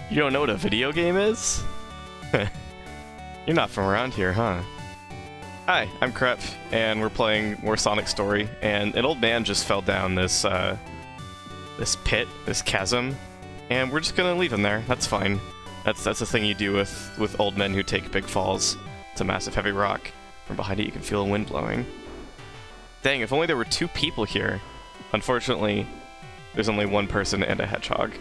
You don't know what a video game is? You're not from around here, huh? Hi, I'm Crep, and we're playing more Sonic Story, and an old man just fell down this, this pit, this chasm, and we're just gonna leave him there. That's fine. That's the thing you do with old men who take big falls. It's a massive heavy rock. From behind it you can feel a wind blowing. Dang, if only there were 2 people here. Unfortunately, there's only 1 person and a hedgehog.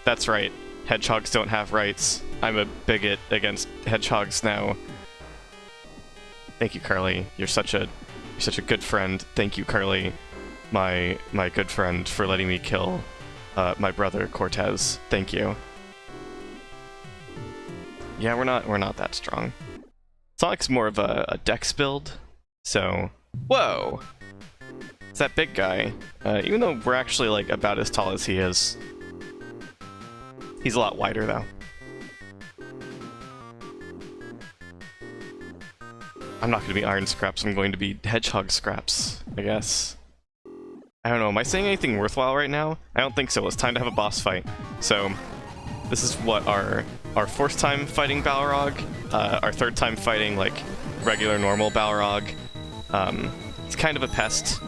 That's right, hedgehogs don't have rights. I'm a bigot against hedgehogs now. Thank you, Carly. You're such a good friend. Thank you, Carly, my good friend, for letting me kill my brother Cortez. Thank you. Yeah, we're not that strong. Sonic's more of a dex build, so whoa, it's that big guy. Even though we're actually like about as tall as he is, he's a lot wider though. I'm not going to be iron scraps, I'm going to be hedgehog scraps, I guess. I don't know, am I saying anything worthwhile right now? I don't think so, it's time to have a boss fight. So, this is what, our 4th time fighting Balrog, our 3rd time fighting, like, regular, normal Balrog. It's kind of a pest,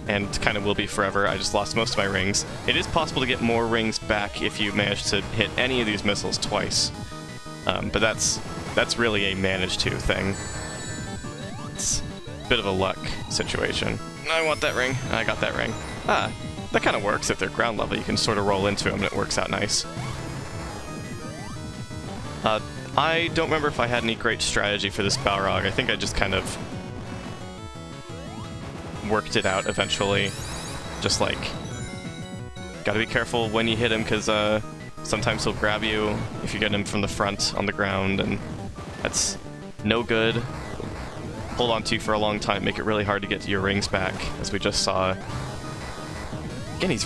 and kind of will be forever. I just lost most of my rings. It is possible to get more rings back if you manage to hit any of these missiles twice. But that's really a manage to thing. It's a bit of a luck situation. I want that ring. I got that ring. Ah, that kind of works. If they're ground level, you can sort of roll into them and it works out nice. I don't remember if I had any great strategy for this Balrog. I think I just kind of worked it out eventually. Just like, gotta be careful when you hit him, because sometimes he'll grab you if you get him from the front on the ground, and that's no good. Hold on to you for a long time, make it really hard to get your rings back, as we just saw. Again, he's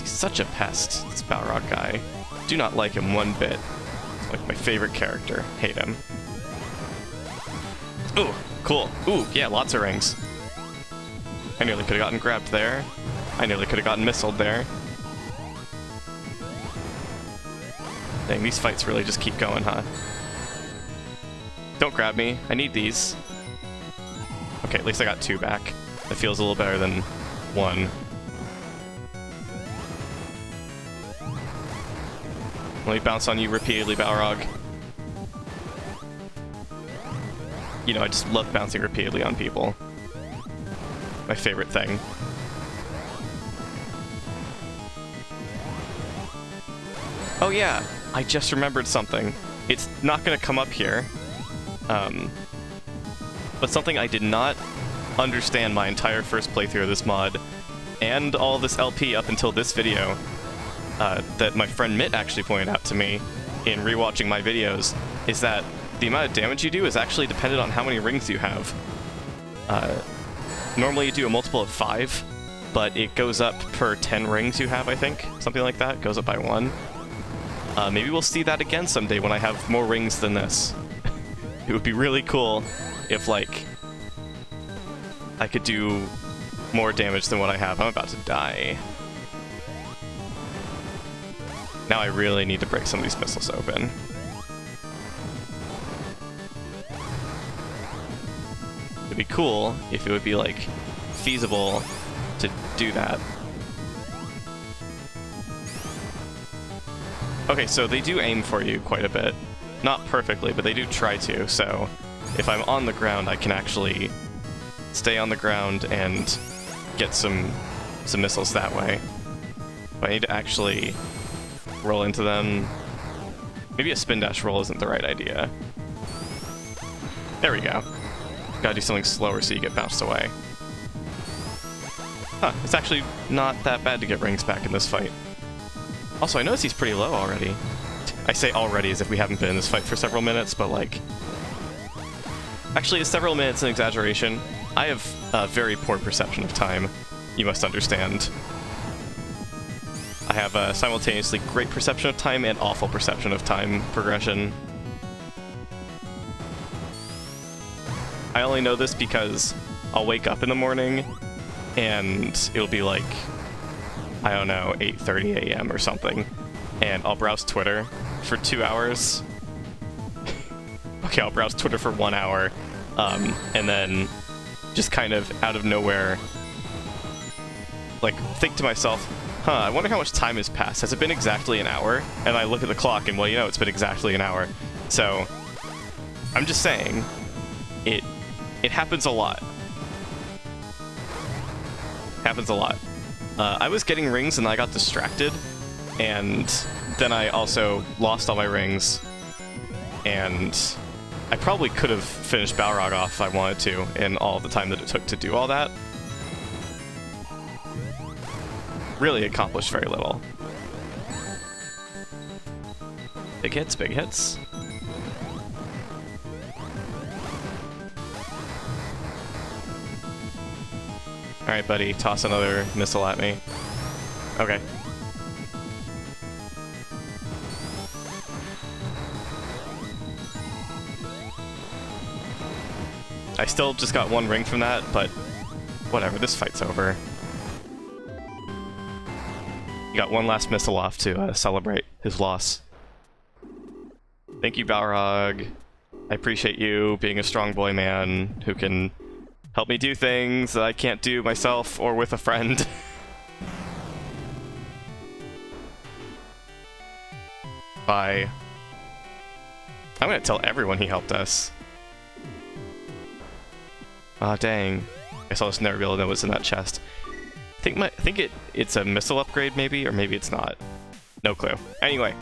such a pest, this Balrog guy. Do not like him one bit. He's like my favorite character. Hate him. Ooh, cool. Ooh, yeah, lots of rings. I nearly could have gotten grabbed there. I nearly could have gotten missiled there. Dang, these fights really just keep going, huh? Don't grab me. I need these. Okay, at least I got 2 back. That feels a little better than 1. Let me bounce on you repeatedly, Balrog. You know, I just love bouncing repeatedly on people. My favorite thing. Oh yeah, I just remembered something. It's not gonna come up here. But something I did not understand my entire first playthrough of this mod, and all this LP up until this video, that my friend Mitt actually pointed out to me in rewatching my videos, is that the amount of damage you do is actually dependent on how many rings you have. Normally you do a multiple of 5, but it goes up per 10 rings you have, I think. Something like that. It goes up by 1. Maybe we'll see that again someday when I have more rings than this. It would be really cool if, like, I could do more damage than what I have. I'm about to die. Now I really need to break some of these missiles open. It'd be cool if it would be, like, feasible to do that. Okay, so they do aim for you quite a bit. Not perfectly, but they do try to, so if I'm on the ground, I can actually stay on the ground and get some missiles that way. But I need to actually roll into them. Maybe a spin dash roll isn't the right idea. There we go. Gotta do something slower so you get bounced away. Huh, it's actually not that bad to get rings back in this fight. Also, I notice he's pretty low already. I say already as if we haven't been in this fight for several minutes, but like... Actually, is several minutes an exaggeration? I have a very poor perception of time, you must understand. I have a simultaneously great perception of time and awful perception of time progression. I only know this because I'll wake up in the morning and it'll be like, I don't know, 8:30 a.m. or something. and I'll browse Twitter for 2 hours. Okay, I'll browse Twitter for 1 hour, and then just kind of out of nowhere, like, think to myself, huh, I wonder how much time has passed. Has it been exactly an hour? And I look at the clock, and well, you know, it's been exactly an hour. So, I'm just saying, it happens a lot. Happens a lot. I was getting rings, and I got distracted, and then I also lost all my rings, and I probably could have finished Balrog off if I wanted to in all the time that it took to do all that. Really accomplished very little. Big hits, big hits. Alright, buddy, toss another missile at me. Okay. I still just got 1 ring from that, but whatever, this fight's over. You got 1 last missile off to celebrate his loss. Thank you, Balrog. I appreciate you being a strong boy man who can help me do things that I can't do myself or with a friend. Bye. I'm gonna tell everyone he helped us. Ah, dang. Guess I'll just never be able to know what's in that chest. I think it's a missile upgrade, maybe, or maybe it's not. No clue. Anyway,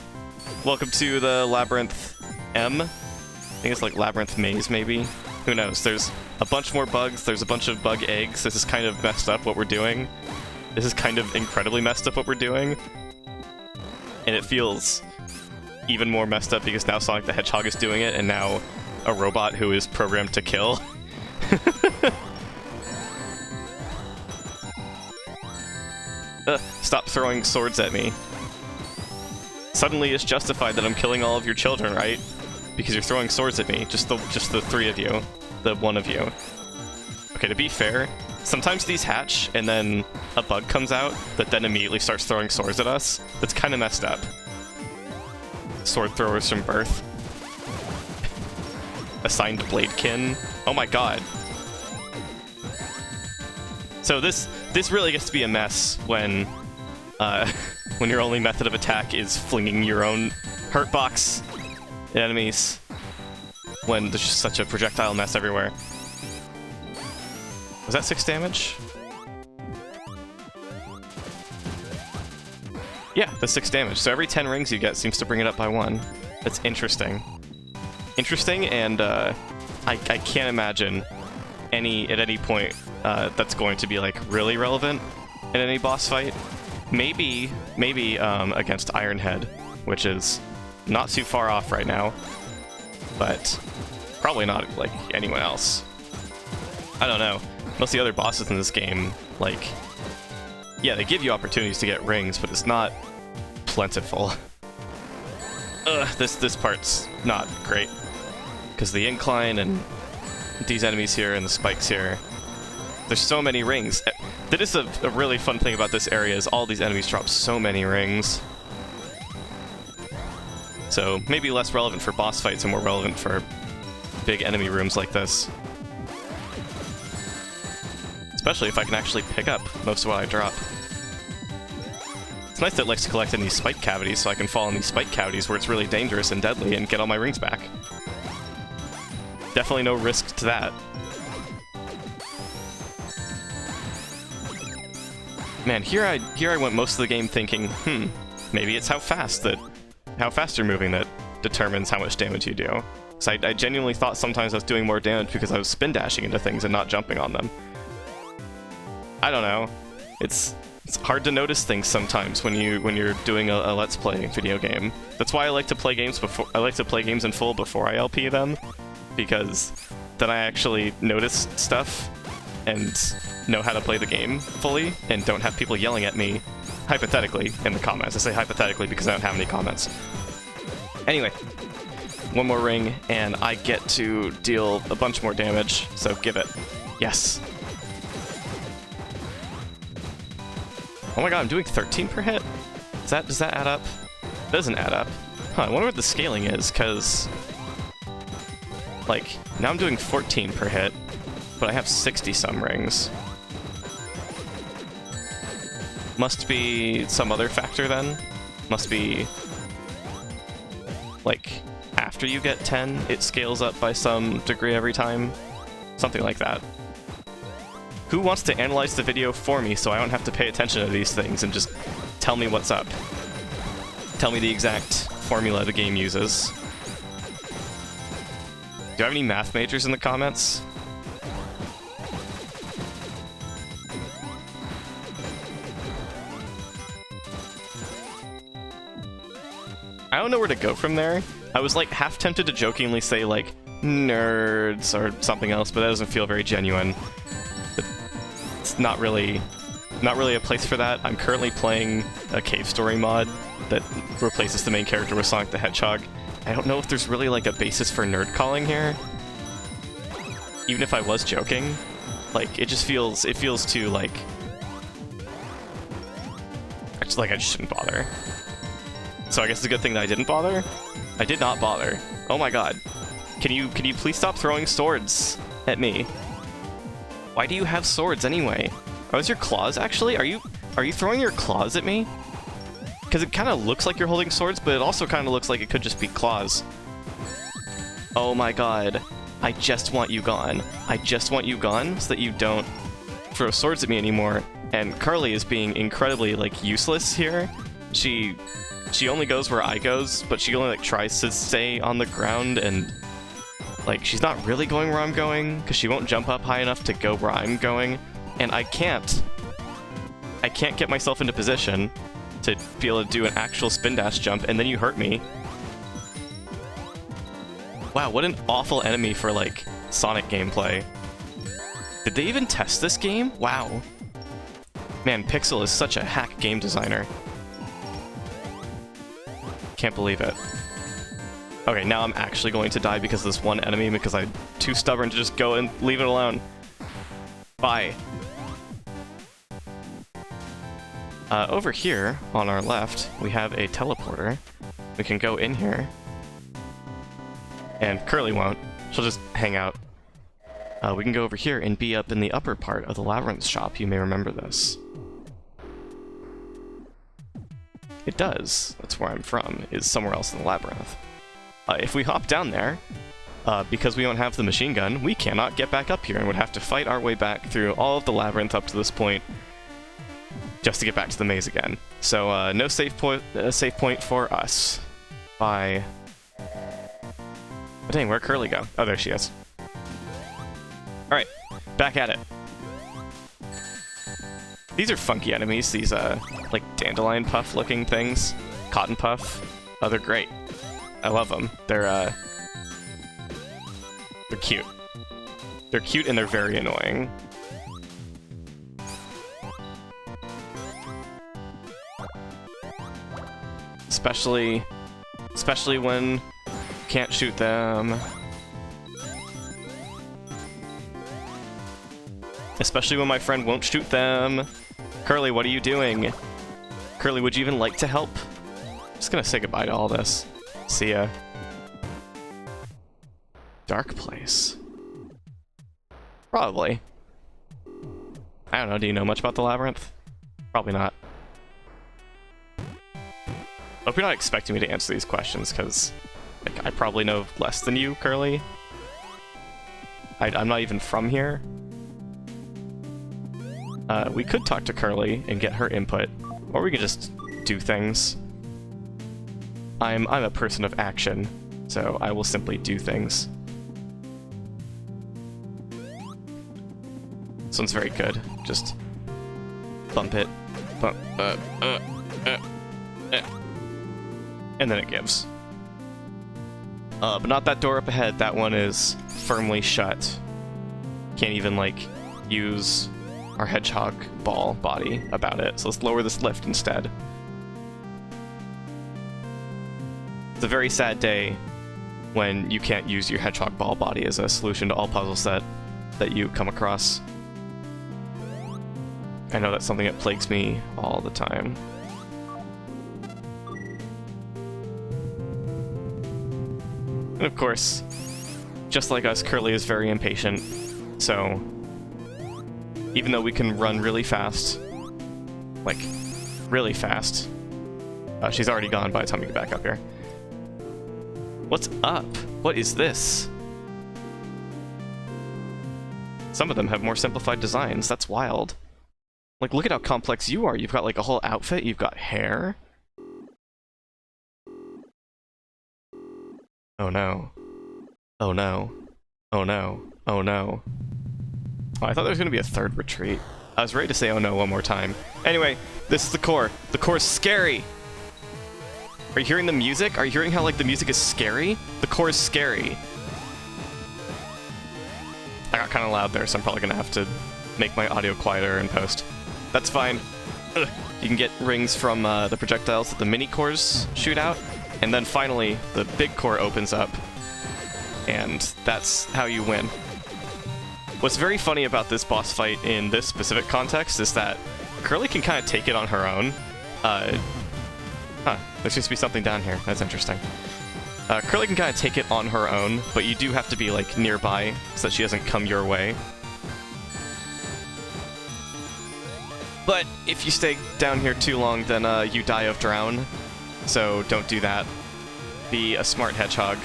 welcome to the Labyrinth M. I think it's like Labyrinth Maze, maybe? Who knows? There's a bunch more bugs, there's a bunch of bug eggs. This is kind of messed up what we're doing. This is kind of incredibly messed up what we're doing. And it feels even more messed up because now Sonic the Hedgehog is doing it, and now a robot who is programmed to kill. Stop throwing swords at me. Suddenly it's justified that I'm killing all of your children, right? Because you're throwing swords at me. Just the 3 of you. The 1 of you. Okay, to be fair, sometimes these hatch and then a bug comes out that then immediately starts throwing swords at us. That's kind of messed up. Sword throwers from birth. Assigned Bladekin. Oh my god. So this really gets to be a mess when when your only method of attack is flinging your own hurt box at enemies. When there's just such a projectile mess everywhere. Was that 6 damage? Yeah, that's 6 damage. So every 10 rings you get seems to bring it up by 1. That's interesting. Interesting, and I can't imagine at any point that's going to be like really relevant in any boss fight. Maybe against Ironhead, which is not too far off right now, but probably not like anyone else. I don't know. Most of the other bosses in this game, like, yeah, they give you opportunities to get rings, but it's not plentiful. This part's not great because the incline and these enemies here and the spikes here. There's so many rings. That is a really fun thing about this area is all these enemies drop so many rings. So maybe less relevant for boss fights and more relevant for big enemy rooms like this. Especially if I can actually pick up most of what I drop. It's nice that it likes to collect in these spike cavities so I can fall in these spike cavities where it's really dangerous and deadly and get all my rings back. Definitely no risk to that. Man, here I went most of the game thinking, maybe it's how fast you're moving that determines how much damage you do. So I genuinely thought sometimes I was doing more damage because I was spin dashing into things and not jumping on them. I don't know. It's hard to notice things sometimes when you're doing a Let's Play video game. That's why I like to play games in full before I LP them, because then I actually notice stuff and know how to play the game fully and don't have people yelling at me hypothetically in the comments. I say hypothetically because I don't have any comments. Anyway, 1 more ring and I get to deal a bunch more damage, so give it. Yes. Oh my god, I'm doing 13 per hit? Does that add up? Doesn't add up. Huh, I wonder what the scaling is, because... like, now I'm doing 14 per hit, but I have 60-some rings. Must be some other factor, then? Must be... like, after you get 10, it scales up by some degree every time? Something like that. Who wants to analyze the video for me so I don't have to pay attention to these things and just tell me what's up? Tell me the exact formula the game uses. Do I have any math majors in the comments? I don't know where to go from there. I was like half tempted to jokingly say like nerds or something else, but that doesn't feel very genuine. It's not really a place for that. I'm currently playing a cave story mod that replaces the main character with Sonic the Hedgehog. I don't know if there's really like a basis for nerd calling here. Even if I was joking, like it feels too like I just shouldn't bother. So I guess it's a good thing that I didn't bother. I did not bother. Oh my god. Can you please stop throwing swords at me? Why do you have swords anyway? Are those your claws actually? Are you throwing your claws at me? Because it kind of looks like you're holding swords, but it also kind of looks like it could just be claws. Oh my god. I just want you gone. I just want you gone so that you don't throw swords at me anymore. And Carly is being incredibly, like, useless here. She only goes where I goes, but she only, like, tries to stay on the ground, and, like, she's not really going where I'm going, because she won't jump up high enough to go where I'm going, and I can't get myself into position to be able to do an actual spin dash jump, and then you hurt me. Wow, what an awful enemy for, like, Sonic gameplay. Did they even test this game? Wow. Man, Pixel is such a hack game designer. Can't believe it. Okay, now I'm actually going to die because of this one enemy because I'm too stubborn to just go and leave it alone. Bye. Over here, on our left, we have a teleporter. We can go in here. And Curly won't. She'll just hang out. We can go over here and be up in the upper part of the Labyrinth shop. You may remember this. It does. That's where I'm from, is somewhere else in the Labyrinth. If we hop down there, because we don't have the machine gun, we cannot get back up here and would have to fight our way back through all of the Labyrinth up to this point just to get back to the maze again. So, no save point for us. Bye. Oh, dang, where'd Curly go? Oh, there she is. Alright, back at it. These are funky enemies, these, like, dandelion puff-looking things. Cotton puff. Oh, they're great. I love them. They're cute. They're cute and they're very annoying. Especially when you can't shoot them. Especially when my friend won't shoot them. Curly, what are you doing? Curly, would you even like to help? I'm just gonna say goodbye to all this. See ya. Dark place. Probably. I don't know, do you know much about the Labyrinth? Probably not. Hope you're not expecting me to answer these questions, because like, I probably know less than you, Curly. I'm not even from here. We could talk to Curly and get her input, or we could just do things. I'm a person of action, so I will simply do things. This one's very good. Just bump it, bump, and then it gives. But not that door up ahead. That one is firmly shut. Can't even like use our hedgehog ball body about it. So let's lower this lift instead. It's a very sad day when you can't use your hedgehog ball body as a solution to all puzzles that you come across. I know that's something that plagues me all the time. And of course, just like us, Curly is very impatient, so even though we can run really fast, like, really fast, she's already gone by the time we get back up here. What's up? What is this? Some of them have more simplified designs. That's wild. Like, look at how complex you are. You've got, like, a whole outfit. You've got hair. Oh, no. Oh, no. Oh, no. Oh, no. Oh, I thought there was going to be a third retreat. I was ready to say oh, no one more time. Anyway, this is the core. The core is scary. Are you hearing the music? Are you hearing how, like, the music is scary? The core is scary. I got kind of loud there, so I'm probably going to have to make my audio quieter in post. That's fine. Ugh. You can get rings from the projectiles that the mini cores shoot out, and then finally the big core opens up, and that's how you win. What's very funny about this boss fight in this specific context is that Curly can kind of take it on her own. There seems to be something down here. That's interesting. Curly can kind of take it on her own, but you do have to be, like, nearby so that she doesn't come your way. But if you stay down here too long, then you die of drown, so don't do that. Be a smart hedgehog.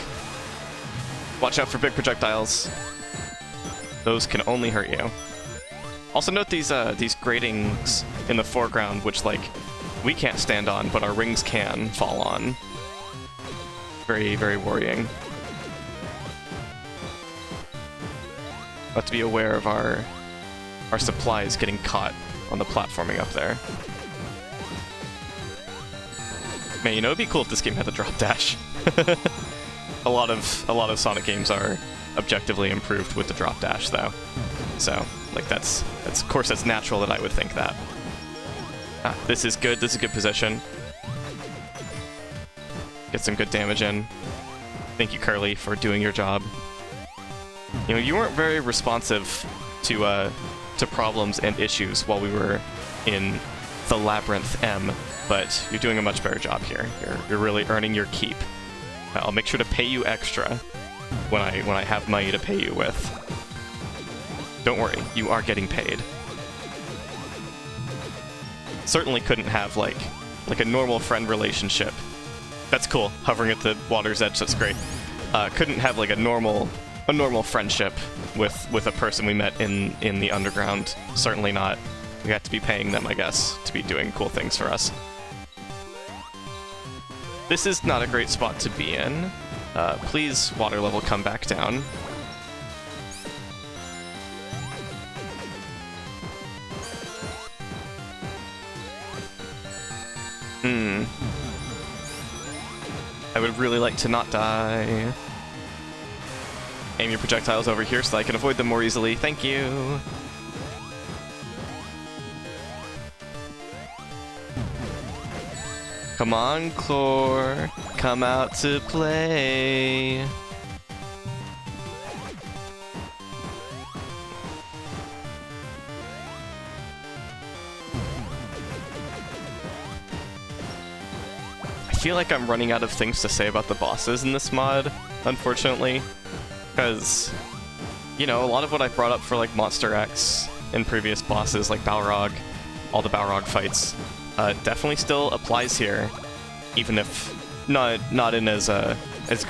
Watch out for big projectiles. Those can only hurt you. Also note these gratings in the foreground, which, like, we can't stand on, but our rings can fall on. Very, very worrying. We'll have to be aware of our supplies getting caught on the platforming up there. Man, you know, it'd be cool if this game had the drop dash. a lot of Sonic games are objectively improved with the drop dash, though. So, like, that's of course that's natural that I would think that. Ah, this is good. This is a good position. Get some good damage in. Thank you, Curly, for doing your job. You know, you weren't very responsive to problems and issues while we were in the Labyrinth M, but you're doing a much better job here. You're really earning your keep. I'll make sure to pay you extra when I have money to pay you with. Don't worry, you are getting paid. Certainly couldn't have like a normal friend relationship. That's cool. Hovering at the water's edge, that's great. Couldn't have like a normal friendship with a person we met in the underground. Certainly not. We have to be paying them, I guess, to be doing cool things for us. This is not a great spot to be in. Please, water level, come back down. I would really like to not die. Aim your projectiles over here so I can avoid them more easily. Thank you. Come on, Chlor. Come out to play. I feel like I'm running out of things to say about the bosses in this mod, unfortunately. Because, you know, a lot of what I brought up for, like, Monster X and previous bosses, like Balrog, all the Balrog fights, definitely still applies here, even if not in as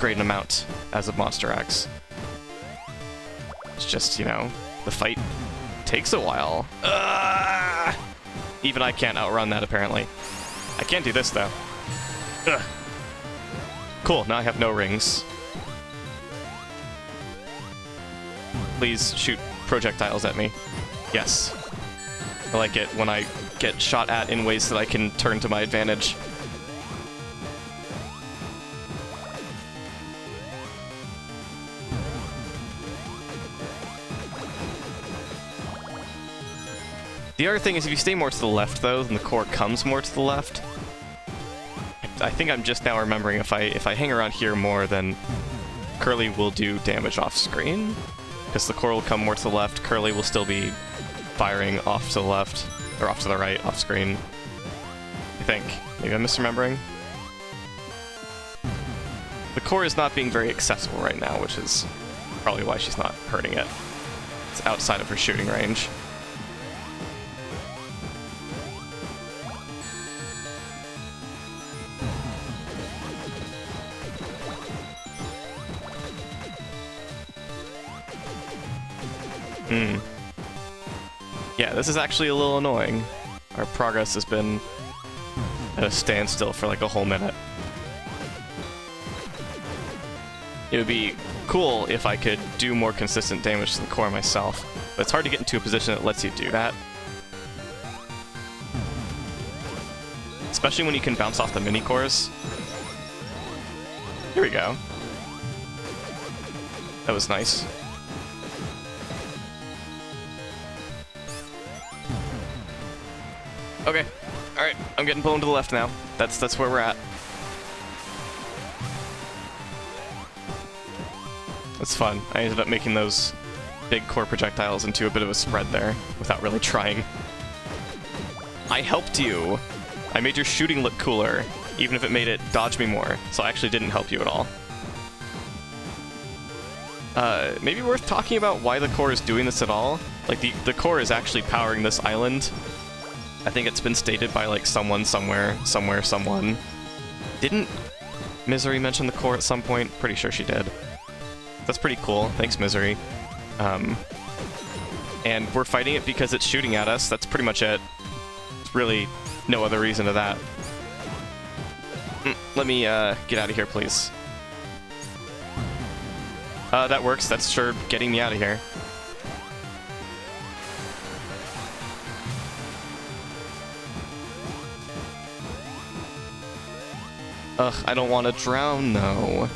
great an amount as of Monster X. It's just, you know, the fight takes a while. Even I can't outrun that, apparently. I can't do this, though. Ugh. Cool, now I have no rings. Please shoot projectiles at me. Yes. I like it when I get shot at in ways that I can turn to my advantage. The other thing is, if you stay more to the left, though, then the core comes more to the left. I think I'm just now remembering if I hang around here more, then Curly will do damage off screen. Because the core will come more to the left, Curly will still be firing off to the left, or off to the right, off screen. I think. Maybe I'm misremembering. The core is not being very accessible right now, which is probably why she's not hurting it. It's outside of her shooting range. Yeah, this is actually a little annoying. Our progress has been at a standstill for like a whole minute. It would be cool if I could do more consistent damage to the core myself, but it's hard to get into a position that lets you do that. Especially when you can bounce off the mini-cores. Here we go. That was nice. Okay, alright, I'm getting blown to the left now. That's where we're at. That's fun. I ended up making those big core projectiles into a bit of a spread there, without really trying. I helped you! I made your shooting look cooler, even if it made it dodge me more, so I actually didn't help you at all. Maybe worth talking about why the core is doing this at all? Like, the core is actually powering this island. I think it's been stated by, like, someone, somewhere, someone. Didn't Misery mention the core at some point? Pretty sure she did. That's pretty cool. Thanks, Misery. And we're fighting it because it's shooting at us. That's pretty much it. There's really no other reason to that. Let me, get out of here, please. That works. That's sure getting me out of here. Ugh, I don't want to drown, though.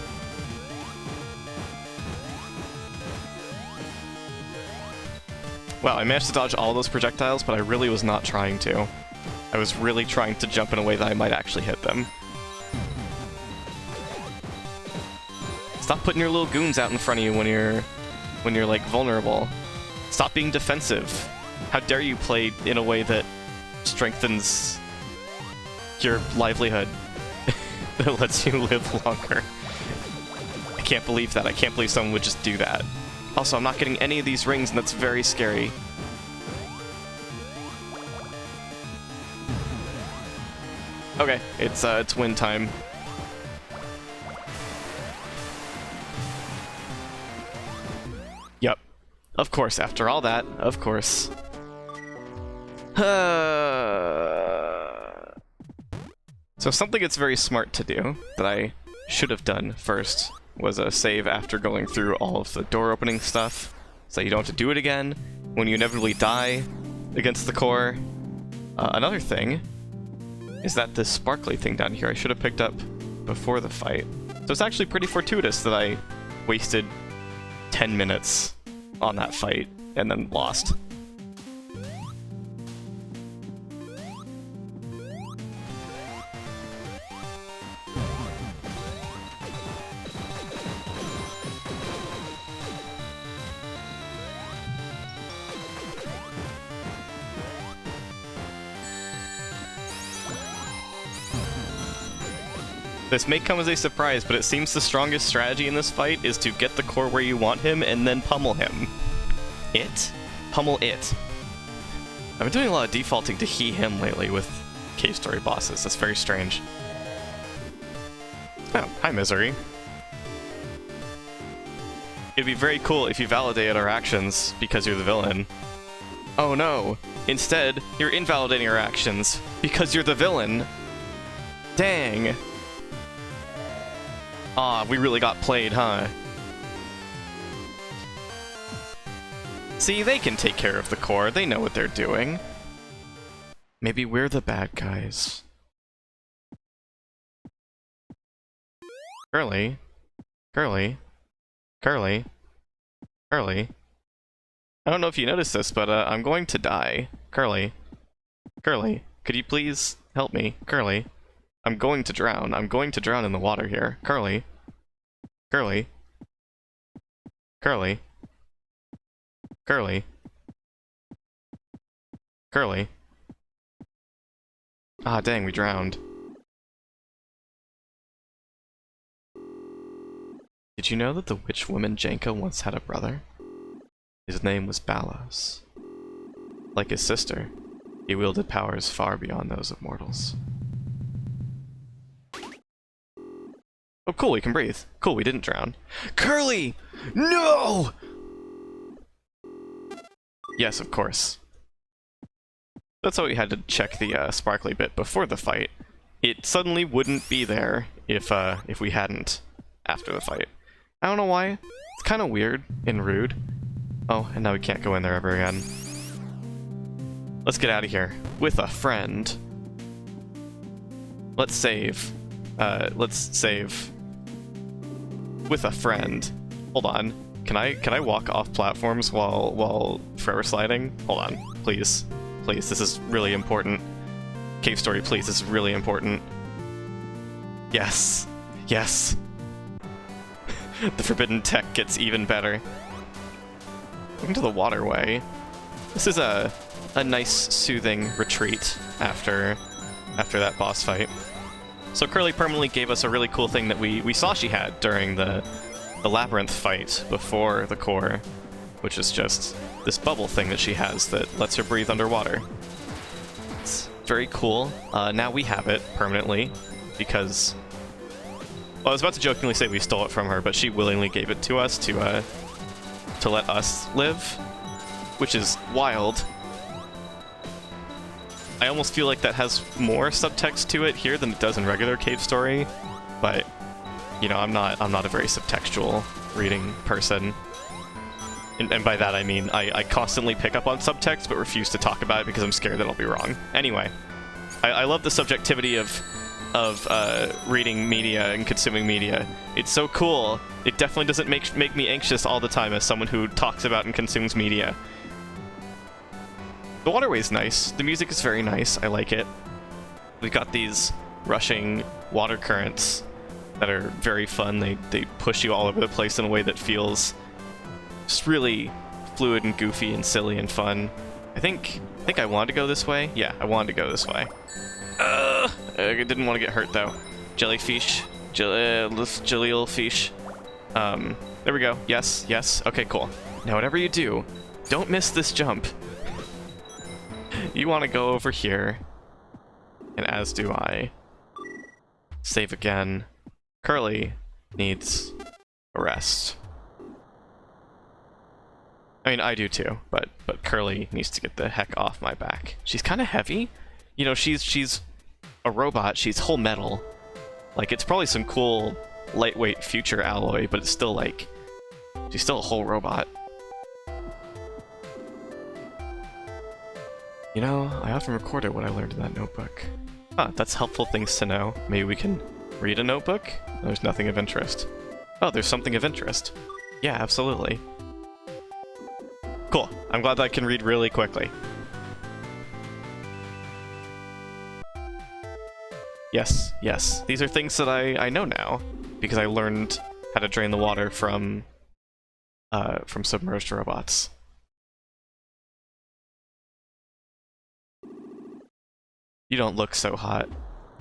Wow, I managed to dodge all those projectiles, but I really was not trying to. I was really trying to jump in a way that I might actually hit them. Stop putting your little goons out in front of you when you're like vulnerable. Stop being defensive. How dare you play in a way that strengthens your livelihood, that lets you live longer. I can't believe that. I can't believe someone would just do that. Also, I'm not getting any of these rings, and that's very scary. Okay, it's win time. Yep. Of course, after all that, of course. So something that's very smart to do, that I should have done first, was a save after going through all of the door opening stuff, so you don't have to do it again when you inevitably die against the core. Another thing is that this sparkly thing down here I should have picked up before the fight. So it's actually pretty fortuitous that I wasted 10 minutes on that fight and then lost. This may come as a surprise, but it seems the strongest strategy in this fight is to get the core where you want him and then pummel him. Pummel it. I've been doing a lot of defaulting to he/him lately with cave story bosses. That's very strange. Oh, hi, Misery. It'd be very cool if you validated our actions because you're the villain. Oh no! Instead, you're invalidating our actions because you're the villain. Dang. Ah, we really got played, huh? See, they can take care of the core. They know what they're doing. Maybe we're the bad guys. Curly. Curly. Curly. Curly. I don't know if you noticed this, but I'm going to die. Curly. Curly, could you please help me? Curly. I'm going to drown. I'm going to drown in the water here. Curly. Curly. Curly. Curly. Curly. Ah, dang, we drowned. Did you know that the witch woman Janka once had a brother? His name was Balos. Like his sister, he wielded powers far beyond those of mortals. Oh cool, we can breathe. Cool, we didn't drown. Curly! No! Yes, of course. That's why we had to check the sparkly bit before the fight. It suddenly wouldn't be there if we hadn't after the fight. I don't know why. It's kind of weird and rude. Oh, and now we can't go in there ever again. Let's get out of here with a friend. Let's save. Let's save with a friend. Hold on. Can I walk off platforms while forever sliding? Hold on, please. Please, this is really important. Cave story, please, this is really important. Yes. Yes. The forbidden tech gets even better. Welcome to the Waterway. This is a nice, soothing retreat after that boss fight. So Curly permanently gave us a really cool thing that we saw she had during the Labyrinth fight before the core, which is just this bubble thing that she has that lets her breathe underwater. It's very cool. Now we have it permanently because... Well, I was about to jokingly say we stole it from her, but she willingly gave it to us to let us live, which is wild. I almost feel like that has more subtext to it here than it does in regular Cave Story, but you know, I'm not a very subtextual reading person. And by that I mean I constantly pick up on subtext but refuse to talk about it because I'm scared that I'll be wrong. Anyway, I love the subjectivity of reading media and consuming media. It's so cool. It definitely doesn't make me anxious all the time as someone who talks about and consumes media. The Waterway's nice. The music is very nice. I like it. We've got these rushing water currents that are very fun. They push you all over the place in a way that feels just really fluid and goofy and silly and fun. I think I wanted to go this way. Yeah, I wanted to go this way. I didn't want to get hurt though. Jellyfish. Jellyfish. There we go. Yes, yes. Okay, cool. Now whatever you do, don't miss this jump. You want to go over here, and as do I. Save again. Curly needs a rest. I mean, I do too, but Curly needs to get the heck off my back. She's kind of heavy. You know, she's a robot. She's whole metal. Like, it's probably some cool lightweight future alloy, but it's still like, she's still a whole robot. You know, I often recorded what I learned in that notebook. Ah, that's helpful things to know. Maybe we can read a notebook? There's nothing of interest. Oh, there's something of interest. Yeah, absolutely. Cool. I'm glad that I can read really quickly. Yes, yes. These are things that I know now, because I learned how to drain the water from submerged robots. You don't look so hot.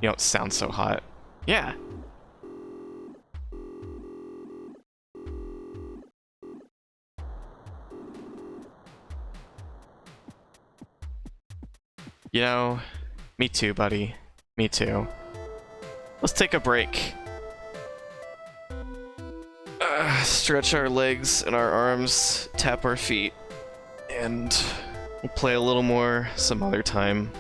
You don't sound so hot. Yeah. You know, me too, buddy. Me too. Let's take a break. Stretch our legs and our arms, tap our feet, and we'll play a little more some other time.